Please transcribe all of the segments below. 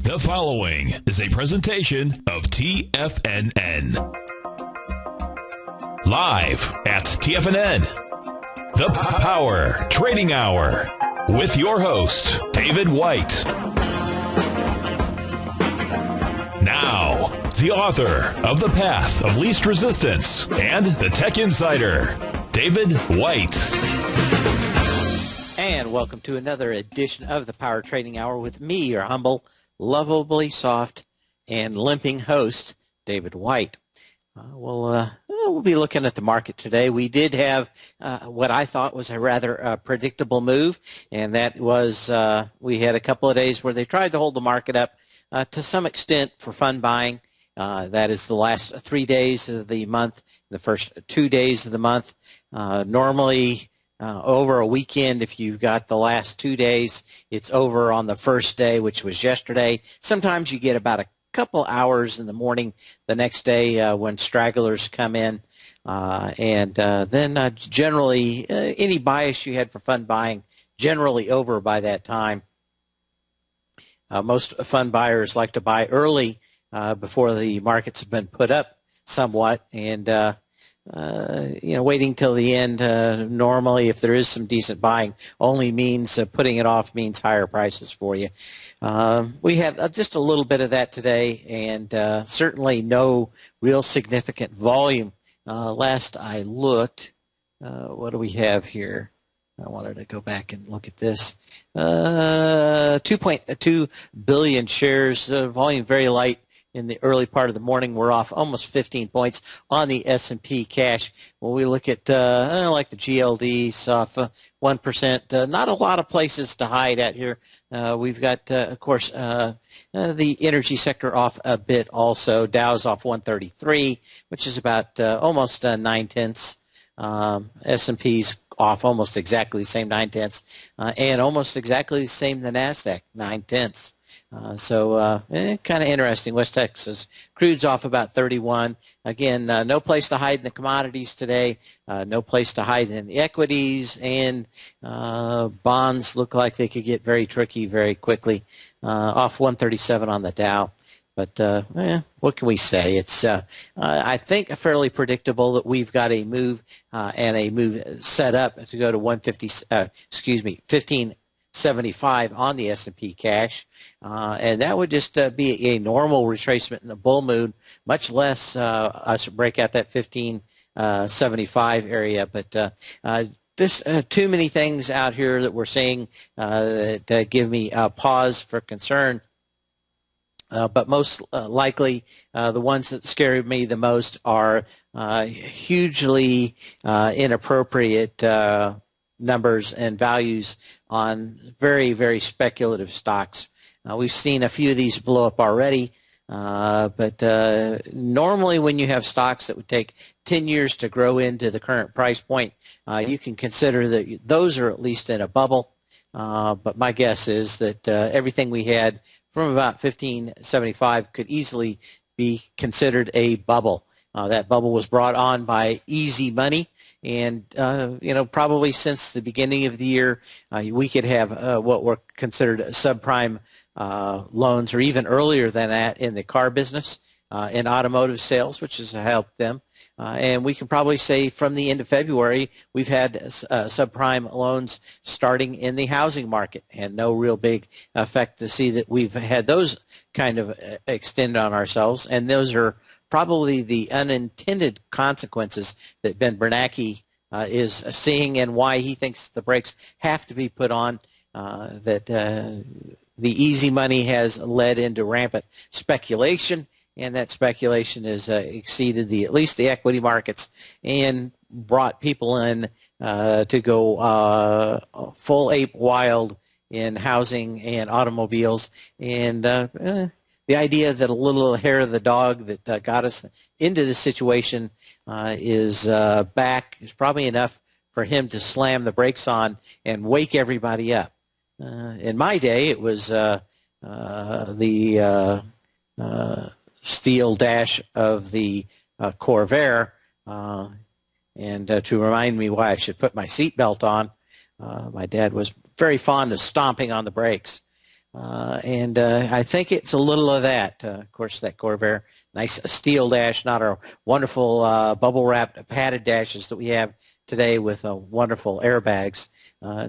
The following is a presentation of TFNN. Live at TFNN, the Power Trading Hour, with your host, David White. Now, the author of The Path of Least Resistance and the Tech Insider, David White. And welcome to another edition of the Power Trading Hour with me, your humble, lovably soft, and limping host, David White. We'll be looking at the market today. We did have what I thought was a rather predictable move, and that was we had a couple of days where they tried to hold the market up to some extent for fun buying. That is the last 3 days of the month, the first 2 days of the month. Normally, over a weekend, if you've got the last 2 days, it's over on the first day, which was yesterday. Sometimes you get about a couple hours in the morning the next day when stragglers come in. Then generally, any bias you had for fun buying, generally over by that time. Most fun buyers like to buy early before the markets have been put up somewhat, and waiting till the end, normally if there is some decent buying, only means putting it off means higher prices for you. We had just a little bit of that today, and certainly no real significant volume. Last I looked, what do we have here? I wanted to go back and look at this. 2.2 billion shares, volume very light. In the early part of the morning, we're off almost 15 points on the S&P cash. When we look at like the GLD, off 1%, not a lot of places to hide at here. We've got, of course, the energy sector off a bit also. Dow's off 133, which is about almost 9/10. S&P's off almost exactly the same 9/10, and almost exactly the same the NASDAQ, 9/10. Kind of interesting. West Texas crude's off about 31. Again, no place to hide in the commodities today. No place to hide in the equities, and bonds look like they could get very tricky very quickly. Off 137 on the Dow. But what can we say? It's I think fairly predictable that we've got a move and a move set up to go to 1575 on the S&P cash, and that would just be a normal retracement in the bull mood, much less us break out that 1575 area. But just too many things out here that we're seeing that give me a pause for concern. But most likely, the ones that scare me the most are hugely inappropriate numbers and values on very, very speculative stocks. We've seen a few of these blow up already, but normally when you have stocks that would take 10 years to grow into the current price point, you can consider that those are at least in a bubble. But my guess is that everything we had from about 1575 could easily be considered a bubble. That bubble was brought on by easy money. And, probably since the beginning of the year, we could have what were considered subprime loans, or even earlier than that in the car business, in automotive sales, which has helped them. And we can probably say from the end of February, we've had subprime loans starting in the housing market, and no real big effect to see that we've had those kind of extend on ourselves. And those are probably the unintended consequences that Ben Bernanke is seeing, and why he thinks the brakes have to be put on, that the easy money has led into rampant speculation, and that speculation has exceeded at least the equity markets, and brought people in to go full ape wild in housing and automobiles. And the idea that a little hair of the dog that got us into this situation is back is probably enough for him to slam the brakes on and wake everybody up. In my day, it was the steel dash of the Corvair, and to remind me why I should put my seatbelt on, my dad was very fond of stomping on the brakes. and I think it's a little of that. Of course, that Corvair, nice steel dash, not our wonderful bubble-wrapped padded dashes that we have today with wonderful airbags.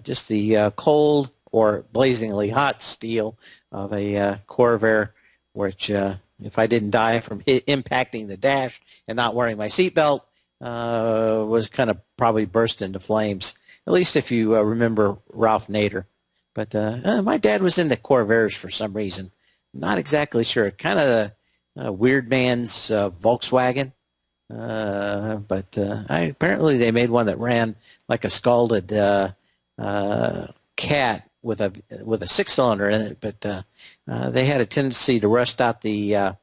Just the cold or blazingly hot steel of a Corvair, which if I didn't die from impacting the dash and not wearing my seatbelt, was kind of probably burst into flames. At least if you remember Ralph Nader. But my dad was into Corvairs for some reason. Not exactly sure. Kind of a weird man's Volkswagen. But apparently they made one that ran like a scalded cat with a six-cylinder in it. But they had a tendency to rust out the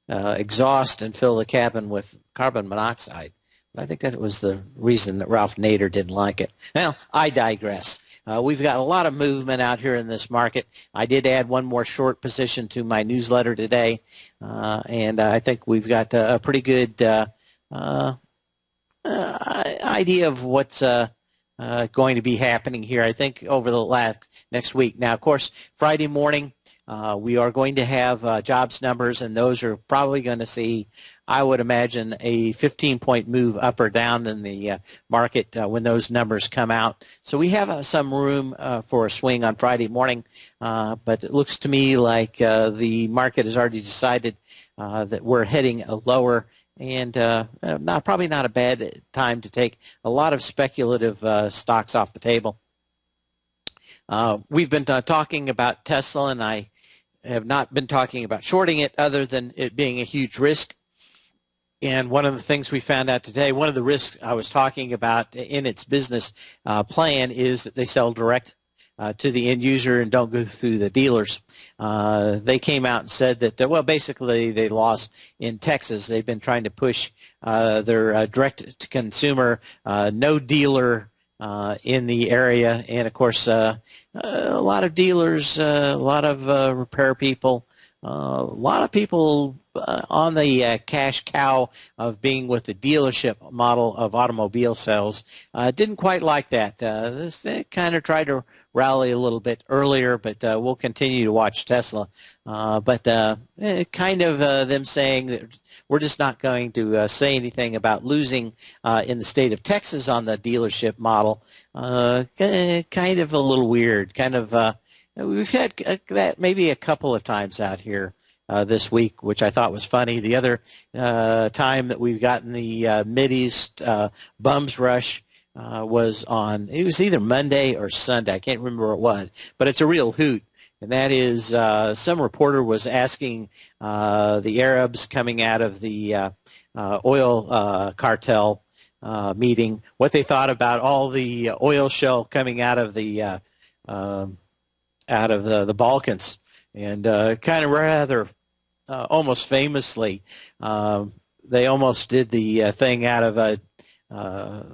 exhaust and fill the cabin with carbon monoxide. I think that was the reason that Ralph Nader didn't like it. Well, I digress. We've got a lot of movement out here in this market. I did add one more short position to my newsletter today, and I think we've got a pretty good idea of what's going to be happening here, I think, over the next week. Now, of course, Friday morning, we are going to have jobs numbers, and those are probably going to see, I would imagine, a 15-point move up or down in the market when those numbers come out. So we have some room for a swing on Friday morning, but it looks to me like the market has already decided that we're heading lower, and probably not a bad time to take a lot of speculative stocks off the table. We've been talking about Tesla, and I have not been talking about shorting it other than it being a huge risk. And one of the things we found out today, one of the risks I was talking about in its business plan is that they sell direct to the end user and don't go through the dealers. They came out and said that, well, basically they lost in Texas. They've been trying to push their direct-to-consumer, no dealer in the area. And, of course, a lot of dealers, a lot of repair people, a lot of people on the cash cow of being with the dealership model of automobile sales didn't quite like that. They kind of tried to rally a little bit earlier, but we'll continue to watch Tesla. But kind of them saying that we're just not going to say anything about losing in the state of Texas on the dealership model. Kind of a little weird. Kind of we've had that maybe a couple of times out here this week, which I thought was funny. The other time that we've gotten the Mideast bums rush was on, it was either Monday or Sunday. I can't remember what it was, but it's a real hoot. And that is some reporter was asking the Arabs coming out of the oil cartel meeting what they thought about all the oil shale coming out of the Balkans. And kind of rather almost famously, they almost did the thing out of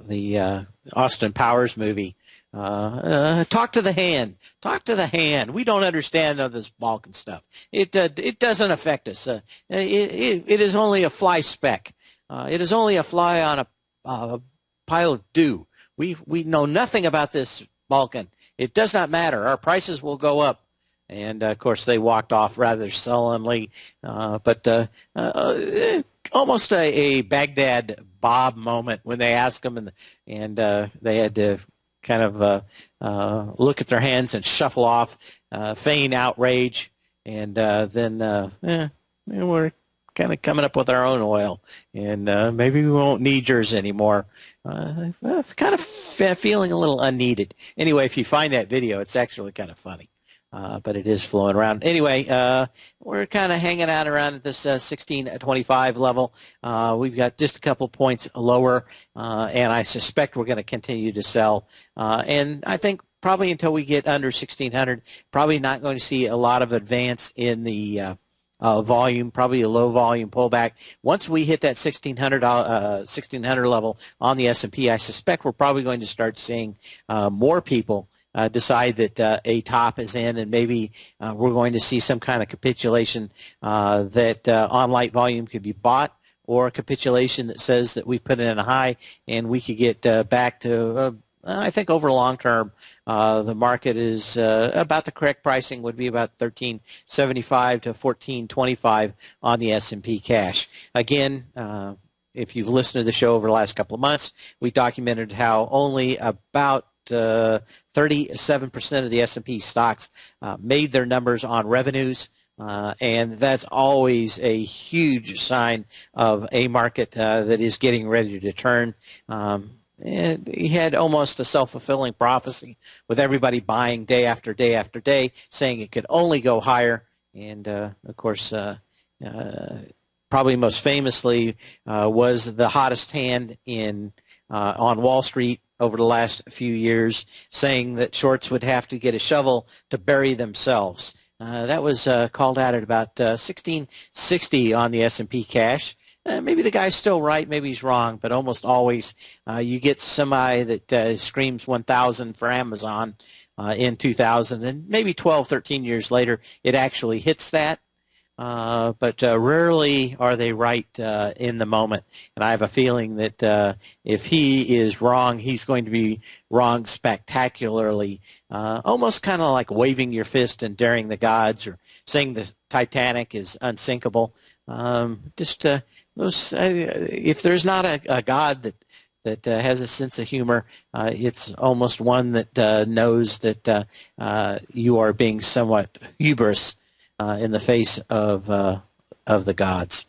the Austin Powers movie. Talk to the hand. Talk to the hand. We don't understand all this Balkan stuff. It doesn't affect us. It is only a fly speck. It is only a fly on a pile of dew. We know nothing about this Balkan. It does not matter. Our prices will go up. And, of course, they walked off rather sullenly, but almost a Baghdad Bob moment when they asked him, and they had to kind of look at their hands and shuffle off, feign outrage, and then we're kind of coming up with our own oil, and maybe we won't need yours anymore. Kind of feeling a little unneeded. Anyway, if you find that video, it's actually kind of funny. But it is flowing around. Anyway, we're kind of hanging out around at this 1625 level. We've got just a couple points lower, and I suspect we're going to continue to sell. And I think probably until we get under 1600, probably not going to see a lot of advance in the volume, probably a low volume pullback. Once we hit that 1600 level on the S&P, I suspect we're probably going to start seeing more people decide that a top is in, and maybe we're going to see some kind of capitulation that on light volume could be bought, or a capitulation that says that we put in a high and we could get back to I think over long term, the market is about the correct pricing would be about 13.75 to 14.25 on the S&P cash. Again, if you've listened to the show over the last couple of months, we documented how only about 37% of the S&P stocks made their numbers on revenues. And that's always a huge sign of a market that is getting ready to turn. And he had almost a self-fulfilling prophecy with everybody buying day after day after day, saying it could only go higher. And, of course, probably most famously was the hottest hand on Wall Street over the last few years, saying that shorts would have to get a shovel to bury themselves. That was called out at about 1660 on the S&P cash. Maybe the guy's still right, maybe he's wrong, but almost always you get somebody that screams 1,000 for Amazon in 2000, and maybe 12, 13 years later it actually hits that. But rarely are they right in the moment. And I have a feeling that if he is wrong, he's going to be wrong spectacularly, almost kind of like waving your fist and daring the gods, or saying the Titanic is unsinkable. If there's not a God that has a sense of humor, it's almost one that knows that you are being somewhat hubris in the face of the gods.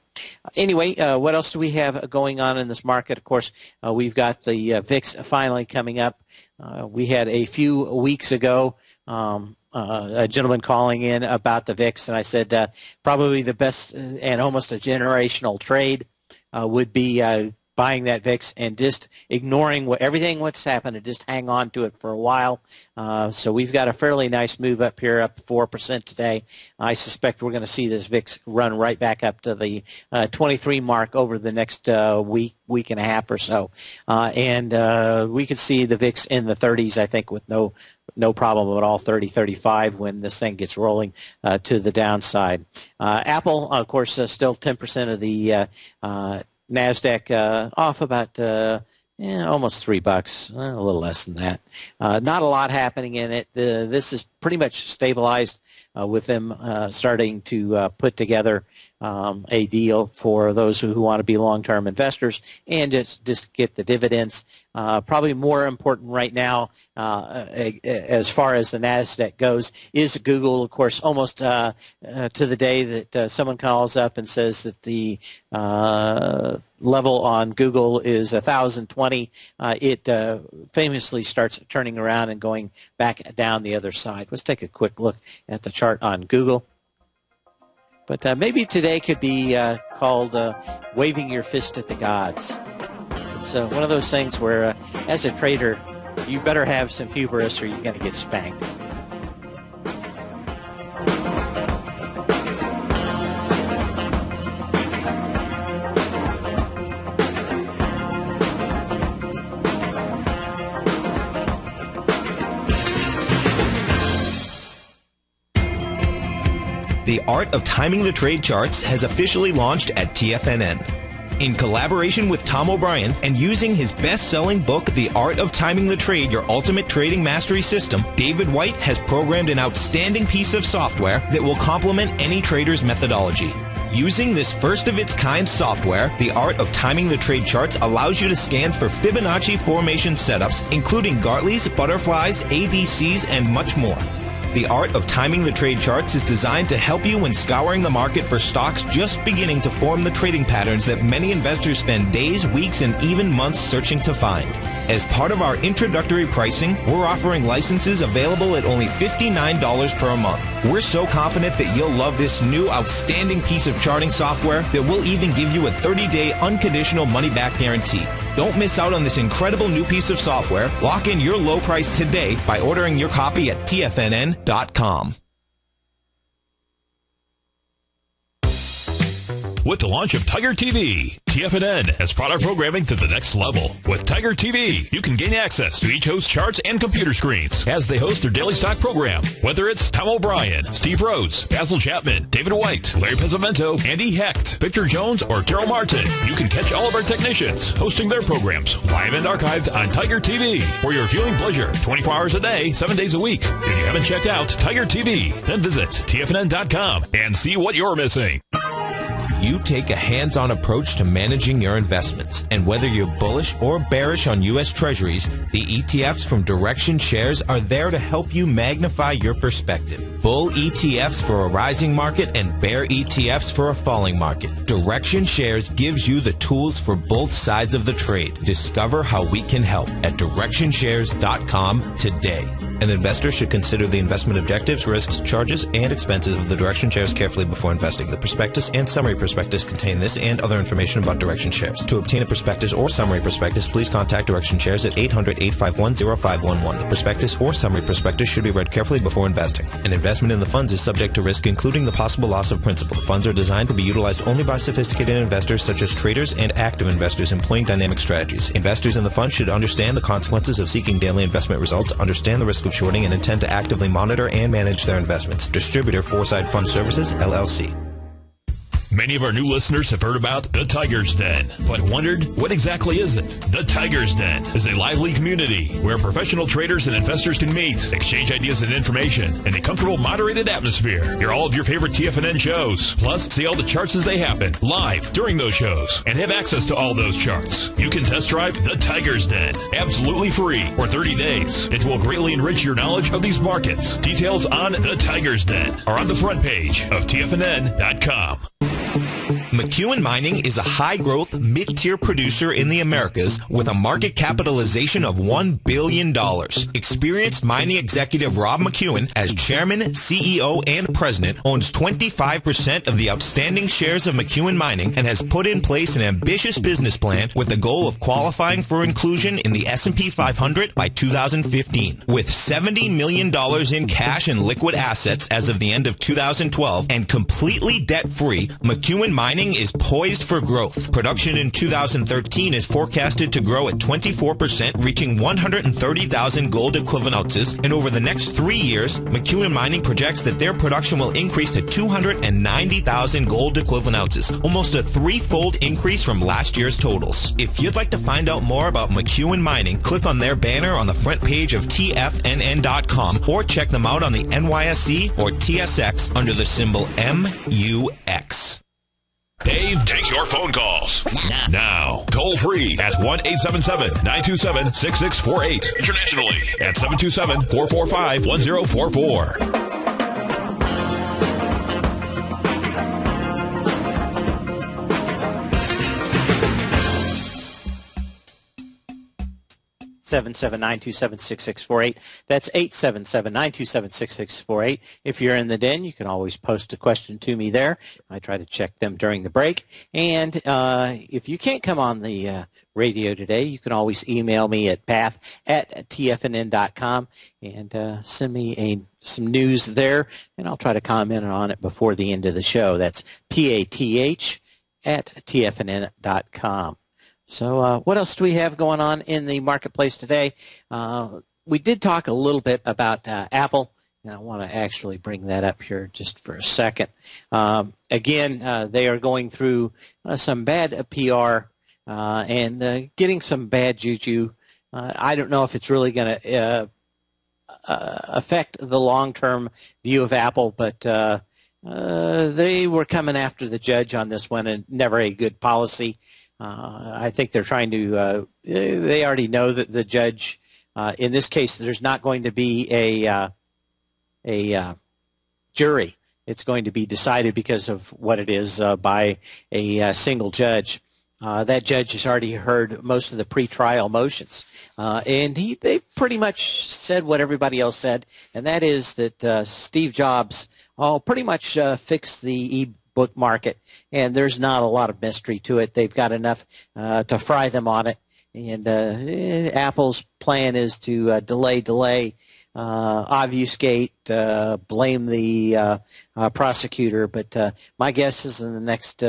Anyway, what else do we have going on in this market? Of course, we've got the VIX finally coming up. We had a few weeks ago a gentleman calling in about the VIX, and I said probably the best and almost a generational trade would be buying that VIX and just ignoring everything what's happened and just hang on to it for a while. So we've got a fairly nice move up here, up 4% today. I suspect we're going to see this VIX run right back up to the 23 mark over the next week and a half or so. And we could see the VIX in the 30s, I think, with no problem at all, 30, 35 when this thing gets rolling to the downside. Apple, of course, still 10% of the NASDAQ, off about almost $3, a little less than that. Not a lot happening in it. This is pretty much stabilized with them starting to put together a deal for those who want to be long-term investors and just get the dividends. Probably more important right now as far as the NASDAQ goes is Google. Of course, almost to the day that someone calls up and says that the level on Google is 1,020, it famously starts turning around and going back down the other side. Let's take a quick look at the chart on Google. But maybe today could be called waving your fist at the gods. It's one of those things where, as a trader, you better have some hubris or you're going to get spanked. The Art of Timing the Trade Charts has officially launched at TFNN. In collaboration with Tom O'Brien and using his best-selling book, The Art of Timing the Trade, Your Ultimate Trading Mastery System, David White has programmed an outstanding piece of software that will complement any trader's methodology. Using this first-of-its-kind software, The Art of Timing the Trade Charts allows you to scan for Fibonacci formation setups, including Gartley's, butterflies, ABCs, and much more. The Art of Timing the Trade Charts is designed to help you when scouring the market for stocks just beginning to form the trading patterns that many investors spend days, weeks, and even months searching to find. As part of our introductory pricing, we're offering licenses available at only $59 per month. We're so confident that you'll love this new outstanding piece of charting software that we'll even give you a 30-day unconditional money-back guarantee. Don't miss out on this incredible new piece of software. Lock in your low price today by ordering your copy at TFNN.com. with the launch of Tiger TV. TFNN has brought our programming to the next level. With Tiger TV, you can gain access to each host's charts and computer screens as they host their daily stock program. Whether it's Tom O'Brien, Steve Rhodes, Basil Chapman, David White, Larry Pesavento, Andy Hecht, Victor Jones, or Terrell Martin, you can catch all of our technicians hosting their programs live and archived on Tiger TV for your viewing pleasure 24 hours a day, 7 days a week. If you haven't checked out Tiger TV, then visit TFNN.com and see what you're missing. You take a hands-on approach to managing your investments, and whether you're bullish or bearish on U.S. Treasuries, the ETFs from Direction Shares are there to help you magnify your perspective. Bull ETFs for a rising market and bear ETFs for a falling market. Direction Shares gives you the tools for both sides of the trade. Discover how we can help at DirectionShares.com today. An investor should consider the investment objectives, risks, charges, and expenses of the Direction Shares carefully before investing. The prospectus and summary prospectus contain this and other information about Direction Shares. To obtain a prospectus or summary prospectus, please contact Direction Shares at 800-851-0511. The prospectus or summary prospectus should be read carefully before investing. An investment in the funds is subject to risk, including the possible loss of principal. The funds are designed to be utilized only by sophisticated investors such as traders and active investors employing dynamic strategies. Investors in the fund should understand the consequences of seeking daily investment results, understand the risk of shorting, and intend to actively monitor and manage their investments. Distributor Foreside Fund Services, LLC. Many of our new listeners have heard about the Tiger's Den, but wondered, what exactly is it? The Tiger's Den is a lively community where professional traders and investors can meet, exchange ideas and information in a comfortable, moderated atmosphere. Hear all of your favorite TFNN shows, plus see all the charts as they happen, live during those shows, and have access to all those charts. You can test drive the Tiger's Den, absolutely free, for 30 days. It will greatly enrich your knowledge of these markets. Details on the Tiger's Den are on the front page of TFNN.com. McEwen Mining is a high-growth, mid-tier producer in the Americas with a market capitalization of $1 billion. Experienced mining executive Rob McEwen, as chairman, CEO, and president, owns 25% of the outstanding shares of McEwen Mining and has put in place an ambitious business plan with the goal of qualifying for inclusion in the S&P 500 by 2015. With $70 million in cash and liquid assets as of the end of 2012 and completely debt-free, McEwen Mining is poised for growth. Production in 2013 is forecasted to grow at 24%, reaching 130,000 gold equivalent ounces, and over the next 3 years, McEwen Mining projects that their production will increase to 290,000 gold equivalent ounces, almost a threefold increase from last year's totals. If you'd like to find out more about McEwen Mining, click on their banner on the front page of TFNN.com or check them out on the NYSE or TSX under the symbol MUX. Dave takes your phone calls now. Toll free at 1-877-927-6648. Internationally at 727-445-1044. 877-927-6648. That's 877-927-6648. If you're in the den, you can always post a question to me there. I try to check them during the break. And if you can't come on the radio today, you can always email me at path@tfnn.com and send me some news there, and I'll try to comment on it before the end of the show. That's PATH@tfnn.com. So what else do we have going on in the marketplace today? We did talk a little bit about Apple, and I want to actually bring that up here just for a second. Again, they are going through some bad PR and getting some bad juju. I don't know if it's really going to affect the long-term view of Apple, but they were coming after the judge on this one, and never a good policy. I think they're trying to, they already know that the judge, in this case, there's not going to be a jury. It's going to be decided because of what it is by a single judge. That judge has already heard most of the pretrial motions. And they pretty much said what everybody else said, and that is that Steve Jobs pretty much fixed the book market, and there's not a lot of mystery to it. They've got enough to fry them on it, and Apple's plan is to delay, obfuscate, blame the prosecutor. But my guess is in the next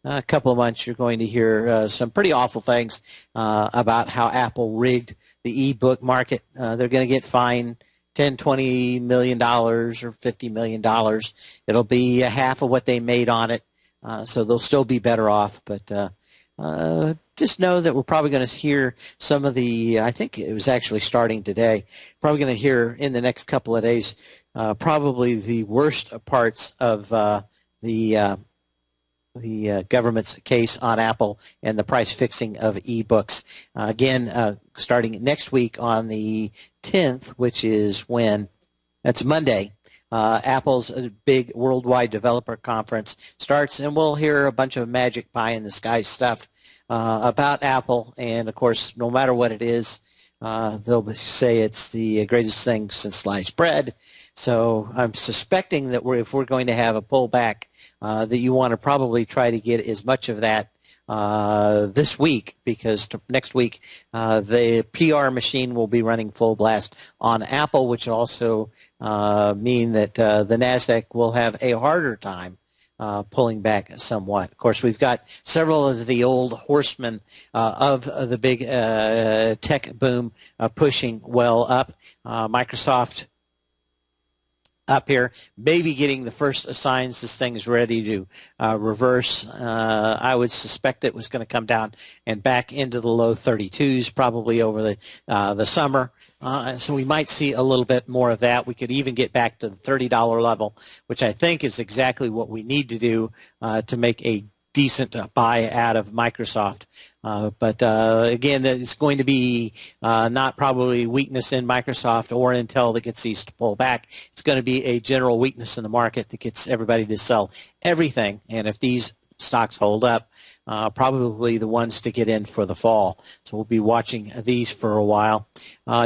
a couple of months, you're going to hear some pretty awful things about how Apple rigged the e-book market. They're going to get fined $10, $20 million or $50 million. It'll be half of what they made on it, so they'll still be better off. But just know that we're probably going to hear some of the, I think it was actually starting today, probably going to hear in the next couple of days probably the worst parts of the government's case on Apple and the price fixing of ebooks. Again, starting next week on the 10th, which is when, that's Monday, Apple's big worldwide developer conference starts, and we'll hear a bunch of magic pie in the sky stuff about Apple. And, of course, no matter what it is, they'll say it's the greatest thing since sliced bread. So I'm suspecting that if we're going to have a pullback, that you want to probably try to get as much of that this week, because next week the PR machine will be running full blast on Apple, which also mean that the NASDAQ will have a harder time pulling back somewhat. Of course, we've got several of the old horsemen of the big tech boom pushing well up. Microsoft up here, maybe getting the first signs this thing's ready to reverse. I would suspect it was going to come down and back into the low 32s probably over the summer. So we might see a little bit more of that. We could even get back to the $30 level, which I think is exactly what we need to do to make a decent buy out of Microsoft. But again, it's going to be not probably weakness in Microsoft or Intel that gets these to pull back. It's going to be a general weakness in the market that gets everybody to sell everything. And if these stocks hold up, probably the ones to get in for the fall. So we'll be watching these for a while.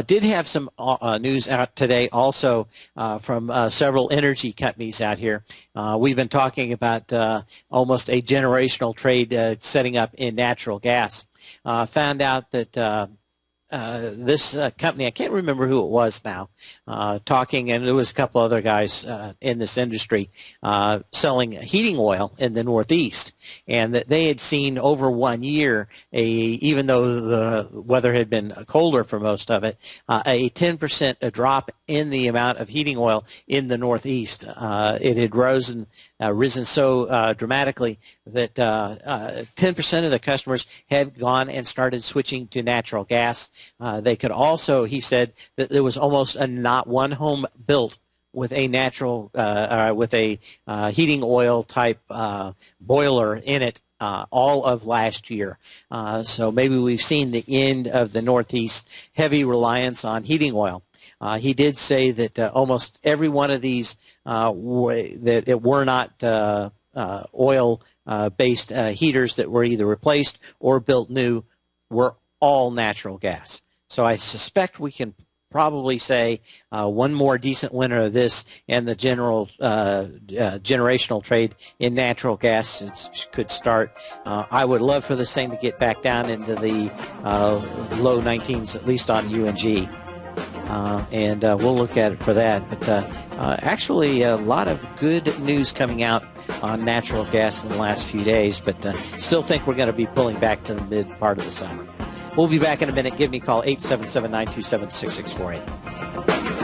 Did have some news out today also from several energy companies out here. We've been talking about almost a generational trade setting up in natural gas. Found out that this company, I can't remember who it was now, talking, and there was a couple other guys in this industry selling heating oil in the Northeast, and that they had seen over 1 year, even though the weather had been colder for most of it, a 10% drop in the amount of heating oil in the Northeast. It had risen so dramatically that 10% of the customers had gone and started switching to natural gas. They could also, he said, that there was almost not one home built with a natural, heating oil type boiler in it all of last year. So maybe we've seen the end of the Northeast heavy reliance on heating oil. He did say that almost every one of these that it were not oil-based heaters that were either replaced or built new were all natural gas. So I suspect we can probably say one more decent winter of this, and the general generational trade in natural gas could start. I would love for this thing to get back down into the low 19s, at least on UNG. And we'll look at it for that. But actually, a lot of good news coming out on natural gas in the last few days, but still think we're going to be pulling back to the mid part of the summer. We'll be back in a minute. Give me a call, 877-927-6648.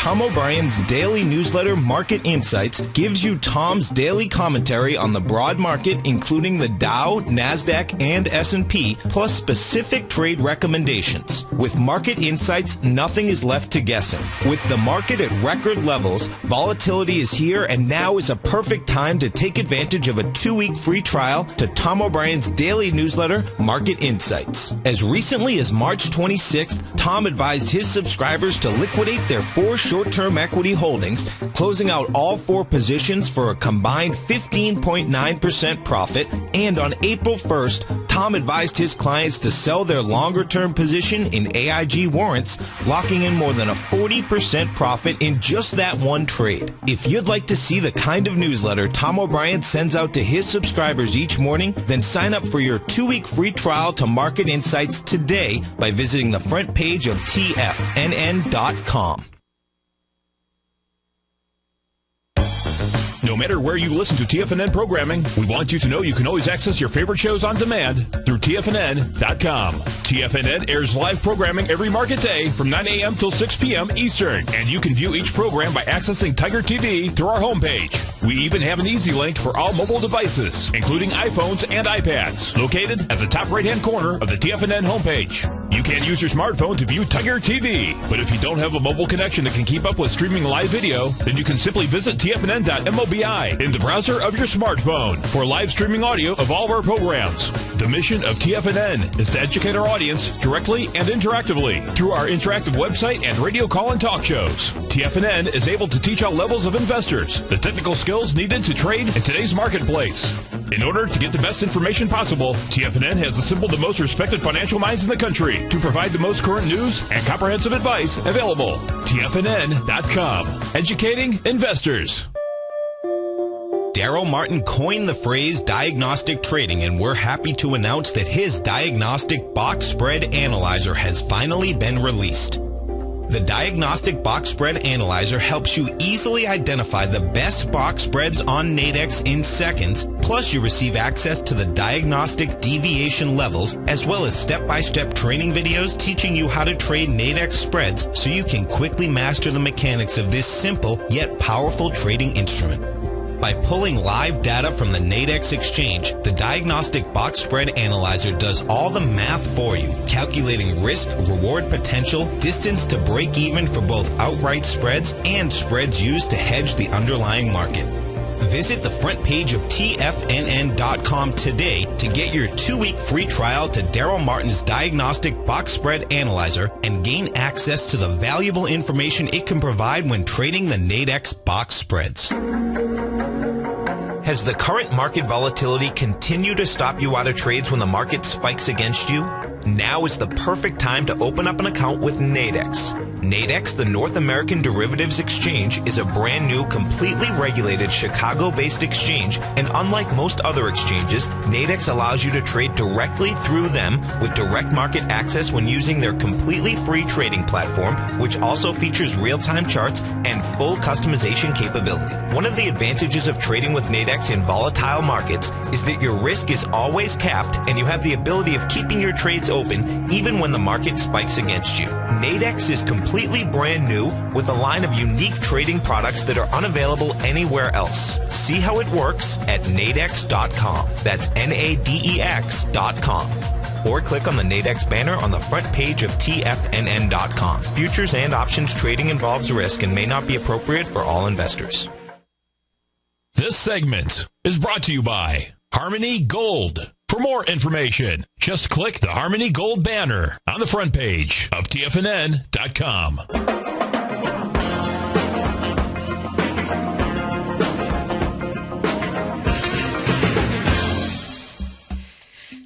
Tom O'Brien's daily newsletter, Market Insights, gives you Tom's daily commentary on the broad market, including the Dow, NASDAQ, and S&P, plus specific trade recommendations. With Market Insights, nothing is left to guessing. With the market at record levels, volatility is here, and now is a perfect time to take advantage of a 2-week free trial to Tom O'Brien's daily newsletter, Market Insights. As recently as March 26th, Tom advised his subscribers to liquidate their 4 short-term equity holdings, closing out all 4 positions for a combined 15.9% profit. And on April 1st, Tom advised his clients to sell their longer-term position in AIG warrants, locking in more than a 40% profit in just that one trade. If you'd like to see the kind of newsletter Tom O'Brien sends out to his subscribers each morning, then sign up for your 2-week free trial to Market Insights today by visiting the front page of TFNN.com. No matter where you listen to TFNN programming, we want you to know you can always access your favorite shows on demand through TFNN.com. TFNN airs live programming every market day from 9 a.m. till 6 p.m. Eastern, and you can view each program by accessing Tiger TV through our homepage. We even have an easy link for all mobile devices, including iPhones and iPads, located at the top right-hand corner of the TFNN homepage. You can use your smartphone to view Tiger TV, but if you don't have a mobile connection that can keep up with streaming live video, then you can simply visit TFNN.mobi in the browser of your smartphone for live streaming audio of all of our programs. The mission of TFNN is to educate our audience directly and interactively through our interactive website and radio call and talk shows. TFNN is able to teach all levels of investors the technical skills needed to trade in today's marketplace. In order to get the best information possible, TFNN has assembled the most respected financial minds in the country to provide the most current news and comprehensive advice available. TFNN.com. Educating investors. Daryl Martin coined the phrase diagnostic trading, and we're happy to announce that his diagnostic box spread analyzer has finally been released. The Diagnostic Box Spread Analyzer helps you easily identify the best box spreads on Nadex in seconds, plus you receive access to the diagnostic deviation levels, as well as step-by-step training videos teaching you how to trade Nadex spreads so you can quickly master the mechanics of this simple yet powerful trading instrument. By pulling live data from the Nadex exchange, the Diagnostic Box Spread Analyzer does all the math for you, calculating risk, reward potential, distance to break even for both outright spreads and spreads used to hedge the underlying market. Visit the front page of TFNN.com today to get your 2-week free trial to Daryl Martin's Diagnostic Box Spread Analyzer and gain access to the valuable information it can provide when trading the Nadex box spreads. Has the current market volatility continued to stop you out of trades when the market spikes against you? Now is the perfect time to open up an account with Nadex. Nadex, the North American Derivatives Exchange, is a brand new, completely regulated Chicago-based exchange, and unlike most other exchanges, Nadex allows you to trade directly through them with direct market access when using their completely free trading platform, which also features real-time charts and full customization capability. One of the advantages of trading with Nadex in volatile markets is that your risk is always capped and you have the ability of keeping your trades open even when the market spikes against you. Nadex is completely brand new with a line of unique trading products that are unavailable anywhere else. See how it works at nadex.com. That's Nadex.com. Or click on the Nadex banner on the front page of TFNN.com. Futures and options trading involves risk and may not be appropriate for all investors. This segment is brought to you by Harmony Gold. For more information, just click the Harmony Gold banner on the front page of TFNN.com.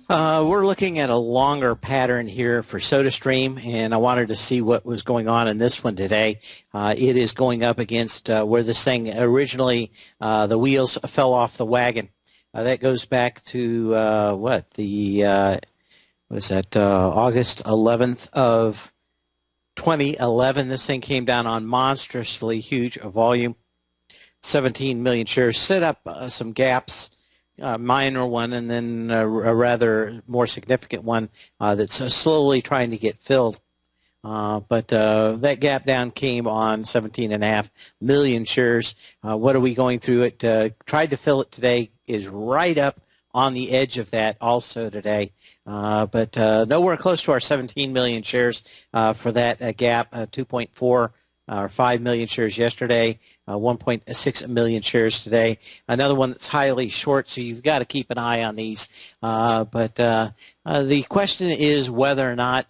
We're looking at a longer pattern here for SodaStream, and I wanted to see what was going on in this one today. It is going up against where this thing originally, the wheels fell off the wagon. That goes back to, August 11th of 2011. This thing came down on monstrously huge volume, 17 million shares, set up some gaps, minor one, and then a rather more significant one that's slowly trying to get filled. But that gap down came on 17.5 million shares. What are we going through it? Tried to fill it today, is right up on the edge of that also today. But nowhere close to our 17 million shares for that gap, 2.4 or 5 million shares yesterday, 1.6 million shares today. Another one that's highly short, so you've got to keep an eye on these. But the question is whether or not,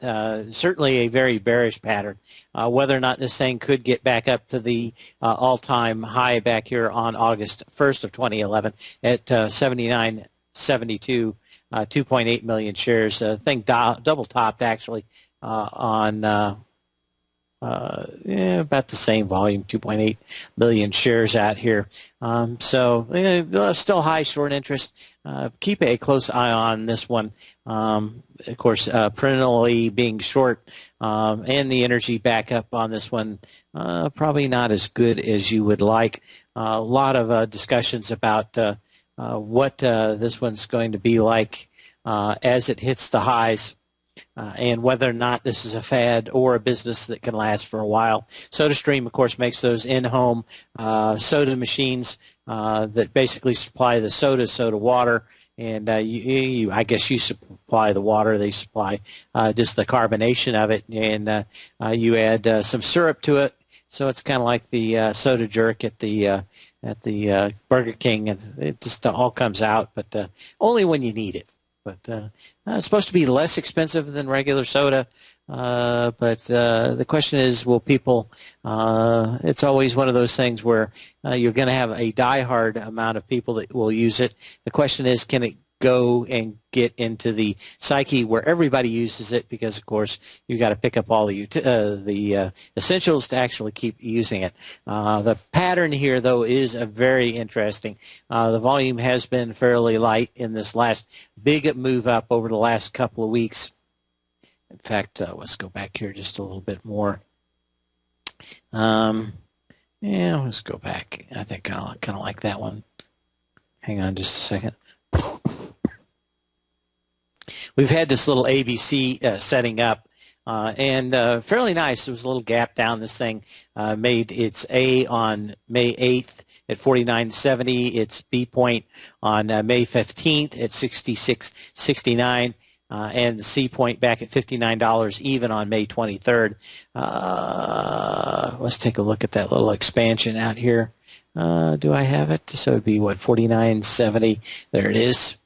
certainly a very bearish pattern, whether or not this thing could get back up to the all-time high back here on August 1st of 2011 at 79.72, 2.8 million shares. Thing double topped actually on about the same volume, 2.8 million shares out here. So still high short interest. keep a close eye on this one. Of course, perennially being short, and the energy backup on this one probably not as good as you would like. A lot of discussions about what this one's going to be like as it hits the highs. And whether or not this is a fad or a business that can last for a while. SodaStream, of course, makes those in-home soda machines that basically supply the soda water, and I guess you supply the water. They supply just the carbonation of it, and you add some syrup to it. So it's kind of like the soda jerk at the Burger King, and it just all comes out, but only when you need it. But it's supposed to be less expensive than regular soda. But the question is, will people, it's always one of those things where you're going to have a diehard amount of people that will use it. The question is, can it go and get into the psyche where everybody uses it? Because, of course, you've got to pick up all the essentials to actually keep using it. The pattern here, though, is very interesting. The volume has been fairly light in this last big move up over the last couple of weeks. In fact, let's go back here just a little bit more. Yeah, let's go back. I think kind of like that one. Hang on just a second. We've had this little ABC setting up, and fairly nice. There was a little gap down. This thing made its A on May 8th at 49.70. Its B point on May 15th at 66.69. And the C point back at $59 even on May 23rd. Let's take a look at that little expansion out here. Do I have it? So it would be, what, 49.70. There it is.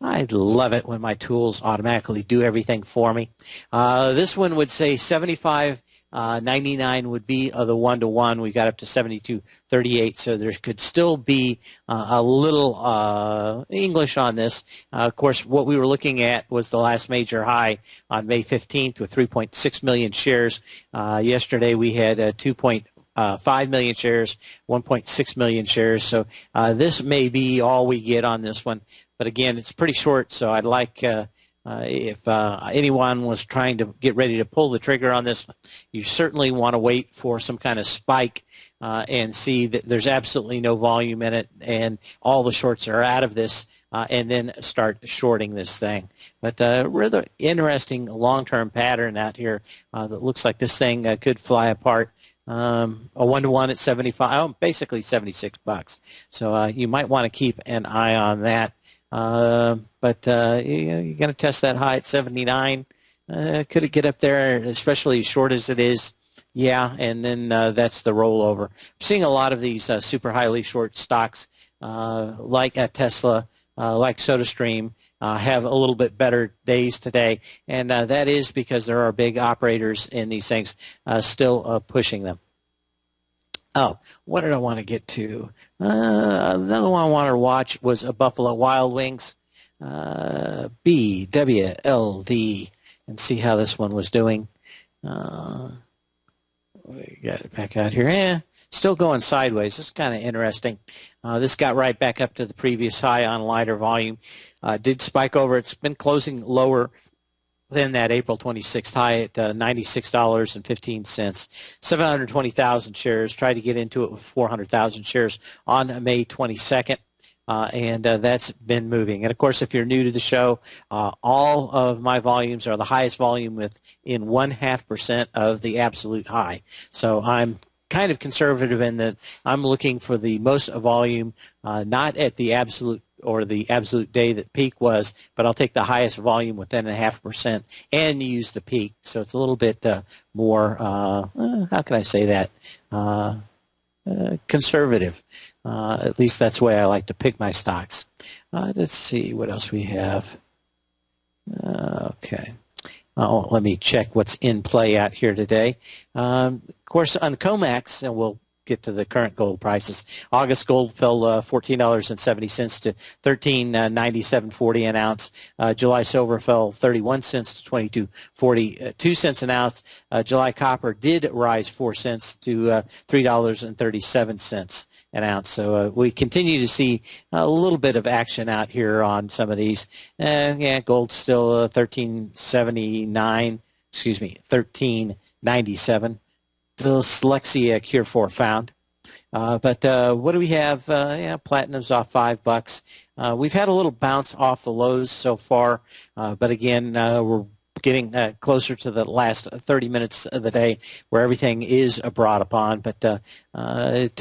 I love it when my tools automatically do everything for me. This one would say 75.99 would be the 1-to-1. We got up to 72.38, so there could still be a little English on this. Of course, what we were looking at was the last major high on May 15th with 3.6 million shares. Yesterday we had 2.5 million shares, 1.6 million shares. So this may be all we get on this one. But again, it's pretty short, so I'd like if anyone was trying to get ready to pull the trigger on this, you certainly want to wait for some kind of spike and see that there's absolutely no volume in it and all the shorts are out of this, and then start shorting this thing. But rather interesting long-term pattern out here that looks like this thing could fly apart. A 1-to-1 at 75, basically $76. So you might want to keep an eye on that. But you're going to test that high at 79. Could it get up there, especially as short as it is? Yeah, and then that's the rollover. I'm seeing a lot of these super highly short stocks like Tesla, like SodaStream, have a little bit better days today, and that is because there are big operators in these things still pushing them. Oh, what did I want to get to? Another one I wanted to watch was Buffalo Wild Wings, BWLD, and see how this one was doing. We got it back out here. Still going sideways. This is kind of interesting. This got right back up to the previous high on lighter volume. Did spike over. It's been closing lower than that April 26th high at $96.15. 720,000 shares. Tried to get into it with 400,000 shares on May 22nd. And that's been moving. And, of course, if you're new to the show, all of my volumes are the highest volume within 0.5% of the absolute high. So I'm kind of conservative in that I'm looking for the most volume, not at the absolute or the absolute day that peak was, but I'll take the highest volume within 0.5% and use the peak. So it's a little bit more, how can I say that, conservative. At least that's the way I like to pick my stocks. Let's see what else we have. Okay. Let me check what's in play out here today. Of course, on the COMEX, and we'll get to the current gold prices. August gold fell $14.70 to $13.97.40 an ounce. July silver fell 31 cents to 22.42 cents an ounce. July copper did rise 4 cents to $3.37 an ounce. So we continue to see a little bit of action out here on some of these. Gold's still 1397. Dyslexia Cure 4 found. But what do we have? Platinum's off $5. We've had a little bounce off the lows so far, but again, we're getting closer to the last 30 minutes of the day where everything is brought upon. But to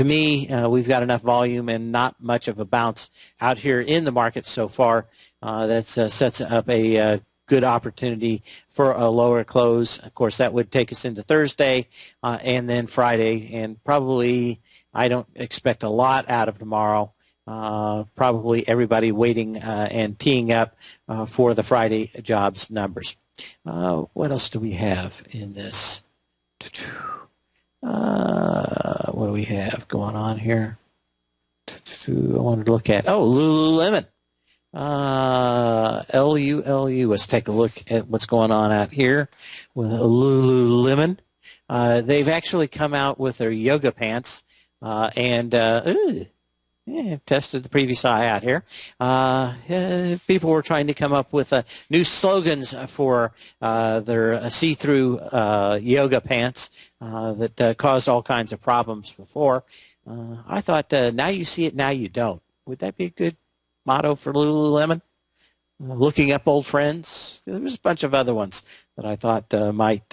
me, we've got enough volume and not much of a bounce out here in the market so far. That sets up a good opportunity for a lower close. Of course, that would take us into Thursday and then Friday, and probably I don't expect a lot out of tomorrow. Probably everybody waiting and teeing up for the Friday jobs numbers. What else do we have in this? What do we have going on here? I wanted to look at, Lululemon. LULU. Let's take a look at what's going on out here with Lululemon. They've actually come out with their yoga pants and tested the previous high out here. People were trying to come up with new slogans for their see-through yoga pants that caused all kinds of problems before. I thought, now you see it, now you don't. Would that be a good motto for Lululemon? Looking up old friends. There's a bunch of other ones that I thought might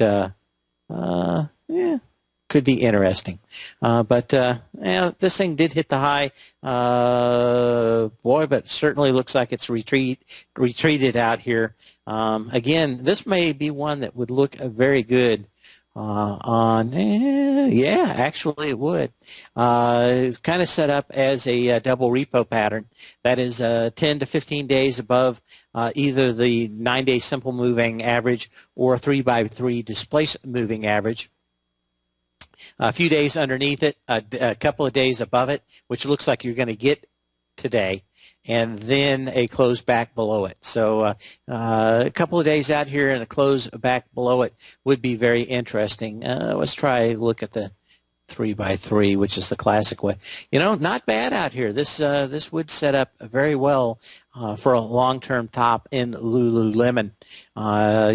could be interesting. But this thing did hit the high, but certainly looks like it's retreated out here. Again, this may be one that would look very good actually it would. It's kind of set up as a double repo pattern. That is 10 to 15 days above either the 9-day simple moving average or 3x3 displacement moving average. A few days underneath it, a couple of days above it, which looks like you're going to get today, and then a close back below it. So a couple of days out here and a close back below it would be very interesting. Let's try a look at the 3x3, which is the classic way. Not bad out here. This would set up very well for a long-term top in Lululemon.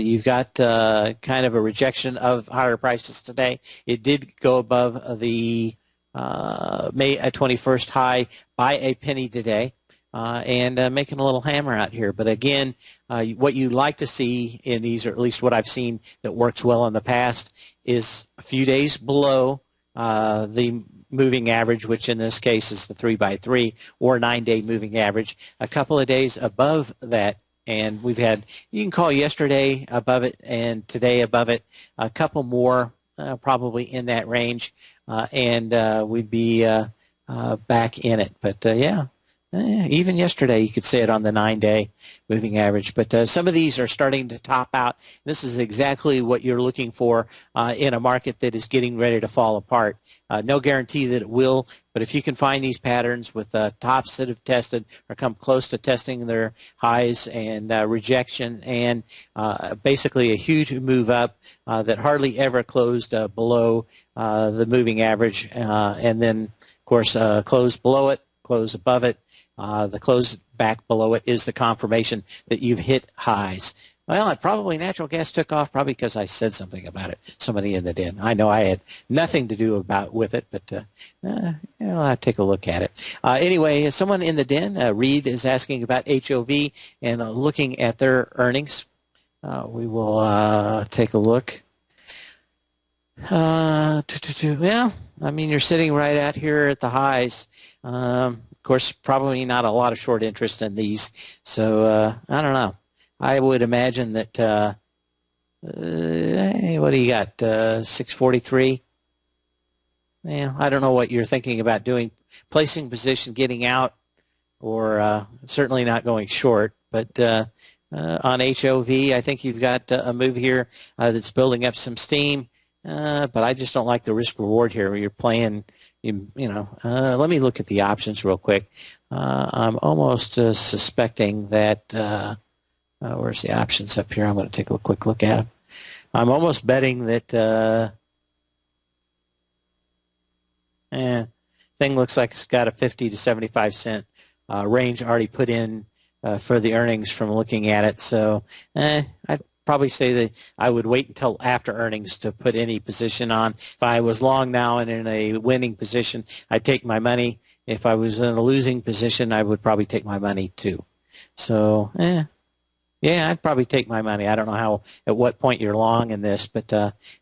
You've got kind of a rejection of higher prices today. It did go above the May 21st high by a penny today. And making a little hammer out here. But again, what you like to see in these, or at least what I've seen that works well in the past, is a few days below the moving average, which in this case is the 3x3 or 9-day moving average, a couple of days above that. And we've had, you can call yesterday above it and today above it, a couple more probably in that range, and we'd be back in it. But even yesterday, you could say it on the 9-day moving average. But some of these are starting to top out. This is exactly what you're looking for in a market that is getting ready to fall apart. No guarantee that it will, but if you can find these patterns with tops that have tested or come close to testing their highs and rejection and basically a huge move up that hardly ever closed below the moving average, and then, of course, close below it, close above it. The close back below it is the confirmation that you've hit highs. Well, probably natural gas took off probably because I said something about it. Somebody in the den. I know I had nothing to do with it, but I'll take a look at it. Anyway, someone in the den, Reed, is asking about HOV and looking at their earnings. We will take a look. Well, I mean, you're sitting right out here at the highs. Of course, probably not a lot of short interest in these. So I don't know. I would imagine that, what do you got, 643? Yeah, I don't know what you're thinking about doing. Placing position, getting out, or certainly not going short. But on HOV, I think you've got a move here that's building up some steam. But I just don't like the risk reward here where you're playing let me look at the options real quick. I'm almost suspecting that, where's the options up here? I'm going to take a quick look at them. I'm almost betting that thing looks like it's got a 50 to 75 cent range already put in for the earnings from looking at it. So I'd probably say that I would wait until after earnings to put any position on. If I was long now and in a winning position, I'd take my money. If I was in a losing position, I would probably take my money too. So, yeah, I'd probably take my money. I don't know at what point you're long in this, but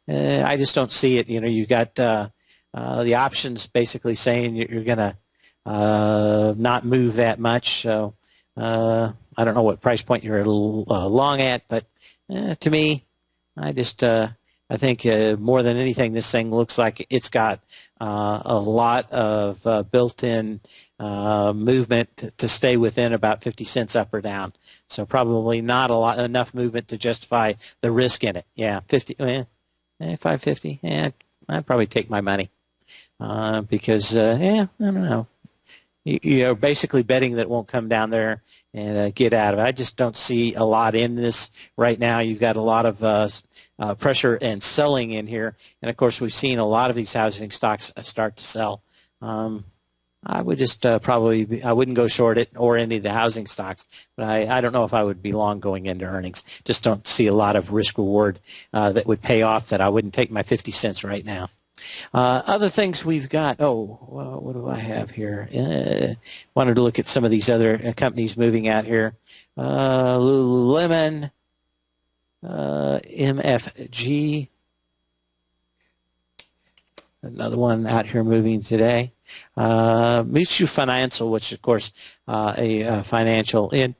I just don't see it. You got the options basically saying you're going to not move that much. So I don't know what price point you're long at, but to me, I think more than anything, this thing looks like it's got a lot of built-in movement to stay within about 50 cents up or down. So probably not enough movement to justify the risk in it. Yeah, 550. Yeah, I'd probably take my money because I don't know. You're basically betting that it won't come down there and get out of it. I just don't see a lot in this right now. You've got a lot of pressure and selling in here. And, of course, we've seen a lot of these housing stocks start to sell. I would just I wouldn't go short it or any of the housing stocks. But I don't know if I would be long going into earnings. Just don't see a lot of risk-reward that would pay off that I wouldn't take my 50 cents right now. Other things we've got. What do I have here? Wanted to look at some of these other companies moving out here. Lululemon, MFG, another one out here moving today. Mitsu Financial, which of course a financial in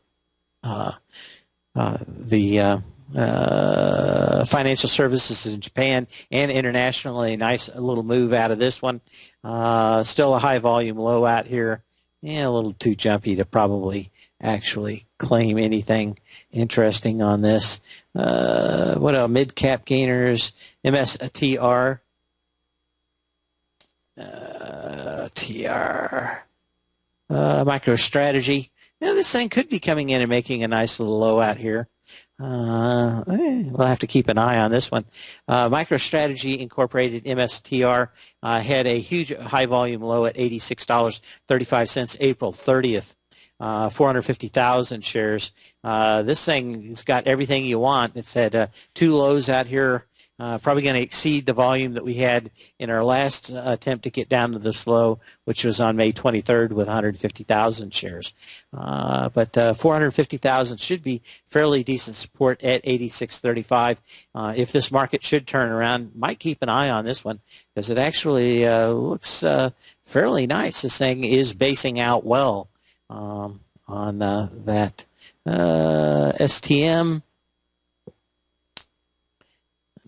financial services in Japan and internationally. A nice little move out of this one. Still a high volume low out here. A little too jumpy to probably actually claim anything interesting on this. What else? Mid cap gainers, MSTR. MicroStrategy. This thing could be coming in and making a nice little low out here. We'll have to keep an eye on this one. MicroStrategy Incorporated, MSTR, had a huge high volume low at $86.35 April 30th. 450,000 shares. This thing has got everything you want. It's had two lows out here. Probably going to exceed the volume that we had in our last attempt to get down to this low, which was on May 23rd with 150,000 shares. But 450,000 should be fairly decent support at 86.35. If this market should turn around, might keep an eye on this one because it actually looks fairly nice. This thing is basing out well on that. STM.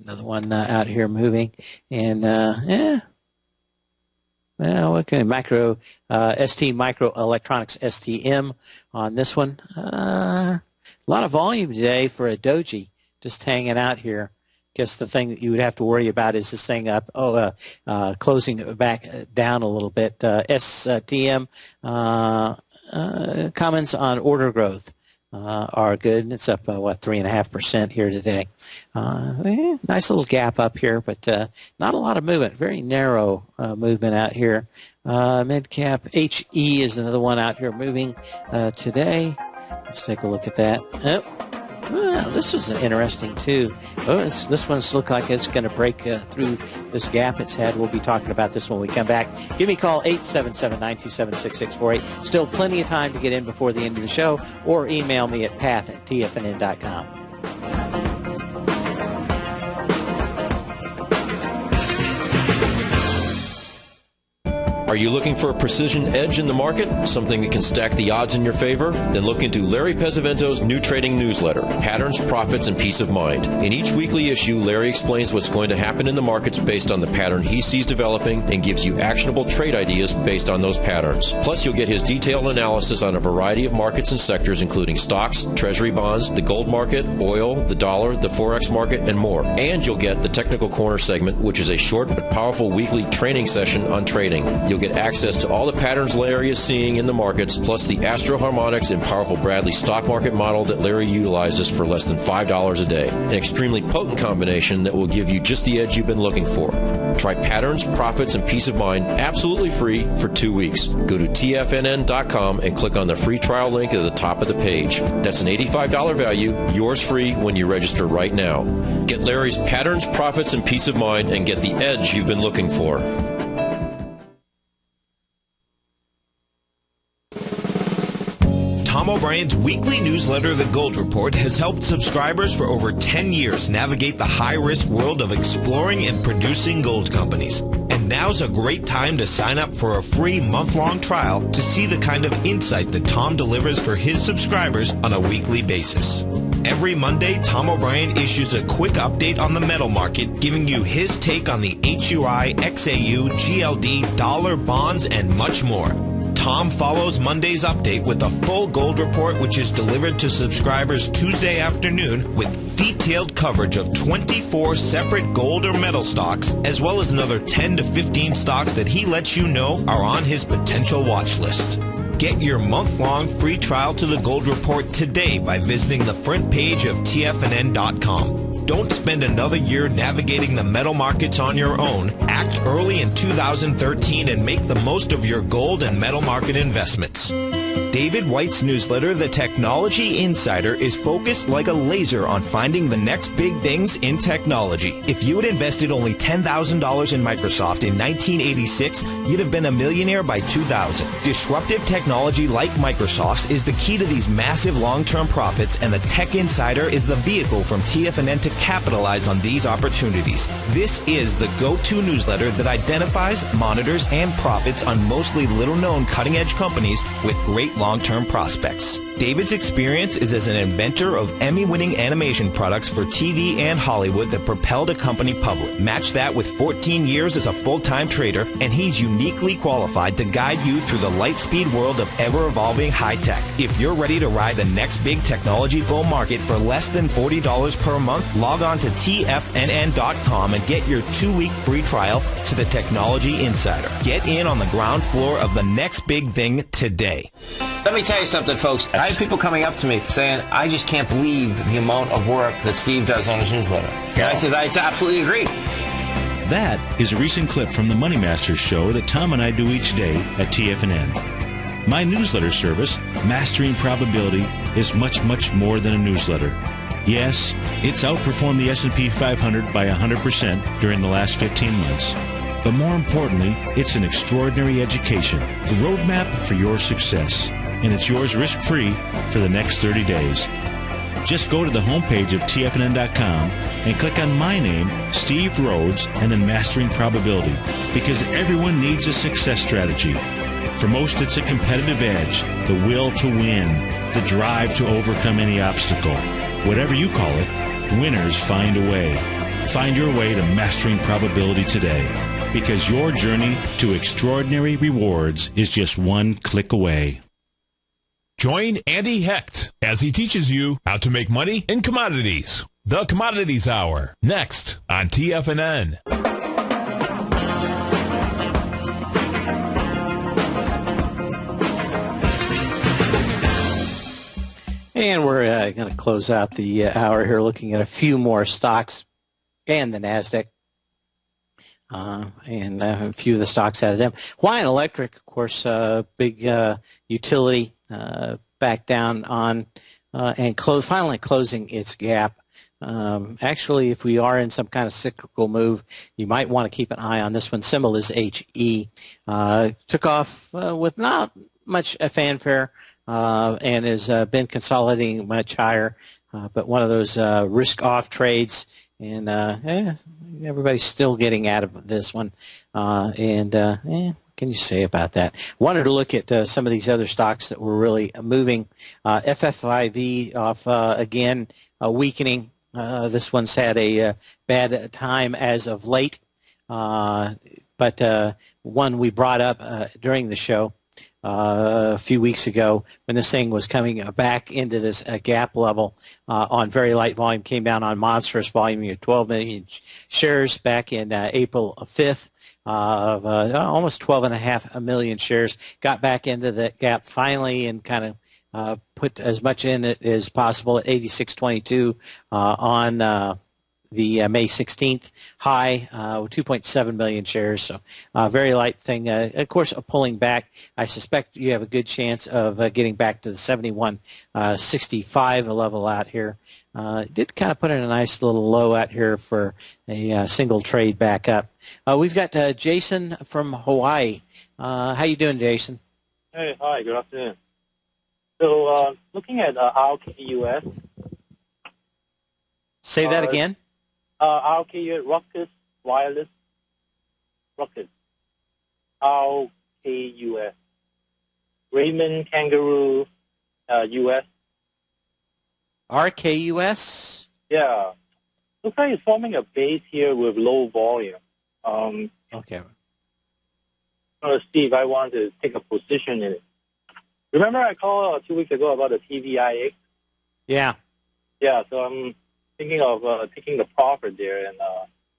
Another one out here moving, and okay, ST Microelectronics, STM on this one. A lot of volume today for a doji, just hanging out here. Guess the thing that you would have to worry about is this thing up, closing back down a little bit. STM comments on order growth. Are good. It's up, 3.5% here today. Nice little gap up here, but not a lot of movement. Very narrow movement out here. Mid-cap HE is another one out here moving today. Let's take a look at that. This was interesting, too. This one's look like it's going to break through this gap it's had. We'll be talking about this when we come back. Give me a call, 877-927-6648. Still plenty of time to get in before the end of the show, or email me at path@tfnn.com. Are Are you looking for a precision edge in the market, something that can stack the odds in your favor? Then look into Larry Pesavento's new trading newsletter, Patterns, Profits, and Peace of Mind. In each weekly issue, Larry explains what's going to happen in the markets based on the pattern he sees developing and gives you actionable trade ideas based on those patterns. Plus, you'll get his detailed analysis on a variety of markets and sectors, including stocks, treasury bonds, the gold market, oil, the dollar, the forex market, and more. And you'll get the Technical Corner segment, which is a short but powerful weekly training session on trading. You'll get access to all the patterns Larry is seeing in the markets, plus the Astro Harmonics and powerful Bradley stock market model that Larry utilizes for less than $5 a day. An extremely potent combination that will give you just the edge you've been looking for. Try Patterns, Profits, and Peace of Mind absolutely free for 2 weeks. Go to tfnn.com and click on the free trial link at the top of the page. That's an $85 value, yours free when you register right now. Get Larry's Patterns, Profits, and Peace of Mind and get the edge you've been looking for. Tom O'Brien's weekly newsletter, The Gold Report, has helped subscribers for over 10 years navigate the high-risk world of exploring and producing gold companies. And now's a great time to sign up for a free month-long trial to see the kind of insight that Tom delivers for his subscribers on a weekly basis. Every Monday, Tom O'Brien issues a quick update on the metal market, giving you his take on the HUI, XAU, GLD, dollar, bonds, and much more. Tom follows Monday's update with a full gold report, which is delivered to subscribers Tuesday afternoon with detailed coverage of 24 separate gold or metal stocks, as well as another 10 to 15 stocks that he lets you know are on his potential watch list. Get your month-long free trial to the Gold Report today by visiting the front page of tfnn.com. Don't spend another year navigating the metal markets on your own. Act early in 2013 and make the most of your gold and metal market investments. David White's newsletter, The Technology Insider, is focused like a laser on finding the next big things in technology. If you had invested only $10,000 in Microsoft in 1986, you'd have been a millionaire by 2000. Disruptive technology like Microsoft's is the key to these massive long-term profits, and the Tech Insider is the vehicle from TFNN to capitalize on these opportunities. This is the go-to newsletter that identifies, monitors, and profits on mostly little-known cutting-edge companies with great long-term prospects. David's experience is as an inventor of Emmy-winning animation products for TV and Hollywood that propelled a company public. Match that with 14 years as a full-time trader, and he's uniquely qualified to guide you through the light-speed world of ever-evolving high-tech. If you're ready to ride the next big technology bull market for less than $40 per month, log on to tfnn.com and get your 2-week free trial to the Technology Insider. Get in on the ground floor of the next big thing today. Let me tell you something, folks. I have people coming up to me saying, I just can't believe the amount of work that Steve does on his newsletter. And I says, I absolutely agree. That is a recent clip from the Money Masters show that Tom and I do each day at TFNN. My newsletter service, Mastering Probability, is much, much more than a newsletter. Yes, it's outperformed the S&P 500 by 100% during the last 15 months. But more importantly, it's an extraordinary education, a roadmap for your success. And it's yours risk-free for the next 30 days. Just go to the homepage of tfnn.com and click on my name, Steve Rhodes, and then Mastering Probability, because everyone needs a success strategy. For most, it's a competitive edge, the will to win, the drive to overcome any obstacle. Whatever you call it, winners find a way. Find your way to Mastering Probability today, because your journey to extraordinary rewards is just one click away. Join Andy Hecht as he teaches you how to make money in commodities. The Commodities Hour, next on TFNN. And we're going to close out the hour here looking at a few more stocks and the NASDAQ. And a few of the stocks out of them. Hawaiian Electric, of course, big utility, back down on and finally closing its gap. Actually, if we are in some kind of cyclical move, you might want to keep an eye on this one. Symbol is HE. Took off with not much fanfare and has been consolidating much higher, but one of those risk-off trades. And everybody's still getting out of this one. Can can you say about that? Wanted to look at some of these other stocks that were really moving. FFIV off again, weakening. This one's had a bad time as of late, but one we brought up during the show a few weeks ago when this thing was coming back into this gap level on very light volume, came down on monstrous volume. You had 12 million shares back in April 5th. Almost 12.5 million shares, got back into that gap finally and kind of put as much in it as possible at 86.22 on the May 16th high, 2.7 million shares. So very light thing. Of course, pulling back, I suspect you have a good chance of getting back to the 71.65 level out here. Did kind of put in a nice little low out here for a single trade back up. We've got Jason from Hawaii. How you doing, Jason? Hey, hi, good afternoon. So looking at RKUS. Say that again? RKUS, Ruckus Wireless. Ruckus. RKUS. Raymond Kangaroo US. RKUS? Yeah. Looks like it's forming a base here with low volume. Okay. Steve, I want to take a position in it. Remember I called 2 weeks ago about the TVIX? Yeah. Yeah, so I'm thinking of taking the profit there and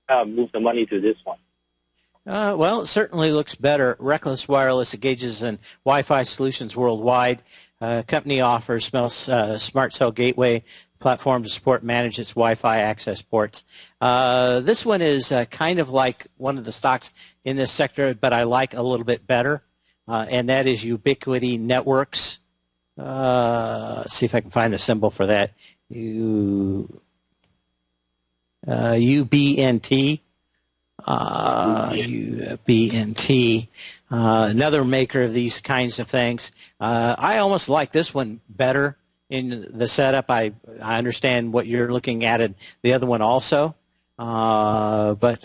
kind of move the money to this one. Well, it certainly looks better. Reckless Wireless engages in Wi-Fi solutions worldwide. Company offers smart cell gateway platform to support and manage its Wi-Fi access ports. This one is kind of like one of the stocks in this sector, but I like a little bit better, and that is Ubiquiti Networks. Let's see if I can find the symbol for that. UBNT. UBNT, another maker of these kinds of things. I almost like this one better in the setup. I understand what you're looking at in the other one also, but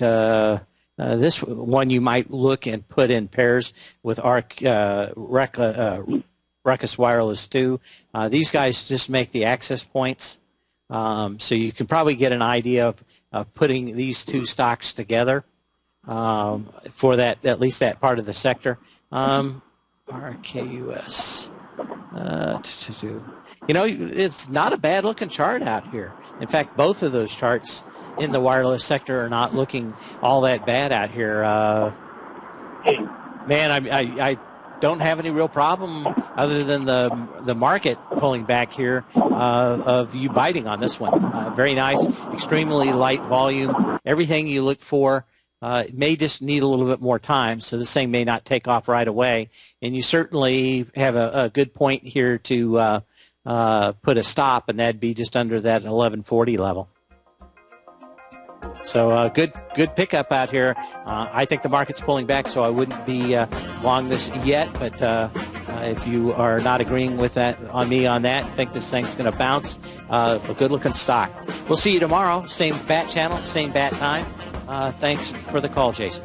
this one you might look and put in pairs with Ruckus Wireless too. These guys just make the access points, so you can probably get an idea of putting these two stocks together for that, at least that part of the sector. RKUS. You know, it's not a bad looking chart out here. In fact, both of those charts in the wireless sector are not looking all that bad out here. Man, I don't have any real problem other than the market pulling back here of you biting on this one. Very nice, extremely light volume, everything you look for. It may just need a little bit more time, so this thing may not take off right away. And you certainly have a good point here to put a stop, and that'd be just under that 1140 level. So good pickup out here. I think the market's pulling back, so I wouldn't be long this yet. But if you are not agreeing with that on me on that, think this thing's going to bounce, a good-looking stock. We'll see you tomorrow. Same bat channel, same bat time. Thanks for the call, Jason.